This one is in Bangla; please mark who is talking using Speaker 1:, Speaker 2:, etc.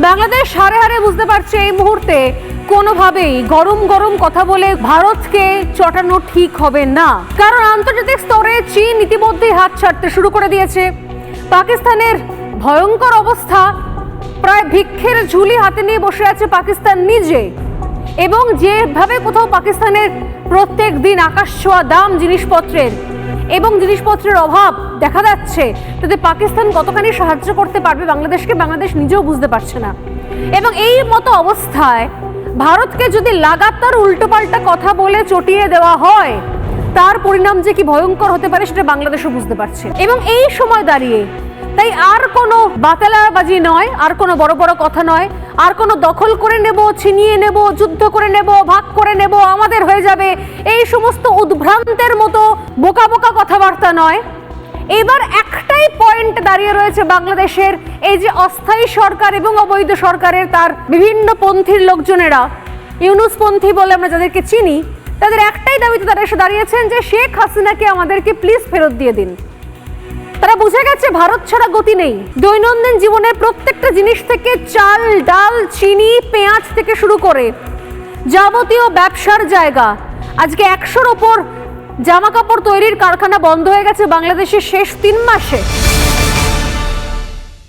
Speaker 1: বাংলাদেশ হারে হারে বুঝতে পারছে এই মুহূর্তে কোনোভাবেই গরম গরম কথা বলে ভারতকে চটানো ঠিক হবে না, কারণ আন্তর্জাতিক স্তরে চীন ইতিমধ্যেই হাত ছাড়তে শুরু করে দিয়েছে। পাকিস্তানের ভয়ঙ্কর অবস্থা, প্রায় ভিক্ষের ঝুলি হাতে নিয়ে বসে আছে পাকিস্তান নিজে, এবং যেভাবে কোথাও পাকিস্তানের প্রত্যেক দিন আকাশ ছোঁয়া দাম জিনিসপত্রের এবং জিনিসপত্রের অভাব দেখা যাচ্ছে, তাতে পাকিস্তান কতখানি সাহায্য করতে পারবে বাংলাদেশকে বাংলাদেশ নিজেও বুঝতে পারছে না। এবং এই মতো অবস্থায় ভারতকে যদি লাগাতার উল্টোপাল্টা কথা বলে চটিয়ে দেওয়া হয়, তার পরিণাম যে কি ভয়ঙ্কর হতে পারে সেটা বাংলাদেশও বুঝতে পারছে। এবং এই সময় দাঁড়িয়ে তাই আর কোনো বাতেলাবাজি নয়, আর কোনো বড় বড় কথা নয়, আর কোনো দখল করে নেব, ছিনিয়ে নেব, যুদ্ধ করে নেব, ভাগ করে নেব, আমাদের হয়ে যাবে, এই সমস্ত উদ্ভ্রান্তের মতো বোকা বোকা কথাবার্তা নয়। এবার একটাই পয়েন্ট দাঁড়িয়ে রয়েছে বাংলাদেশের, এই যে অস্থায়ী সরকার এবং অবৈধ সরকারের তার বিভিন্ন পন্থীর লোকজনেরা, ইউনুসপন্থী বলে আমরা যাদেরকে চিনি, তাদের একটাই দাবিতে তারা এসে দাঁড়িয়েছেন যে শেখ হাসিনাকে আমাদেরকে প্লিজ ফেরত দিয়ে দিন। তারা বুঝে গেছে ভারত ছাড়া গতি নেই। দৈনন্দিন জীবনের প্রত্যেকটা জিনিস থেকে চাল, ডাল, চিনি, পেঁয়াজ থেকে শুরু করে যাবতীয় ব্যবসার জায়গা, আজকে 100-র ওপর জামা কাপড় তৈরির কারখানা বন্ধ হয়ে গেছে বাংলাদেশের শেষ 3 মাসে।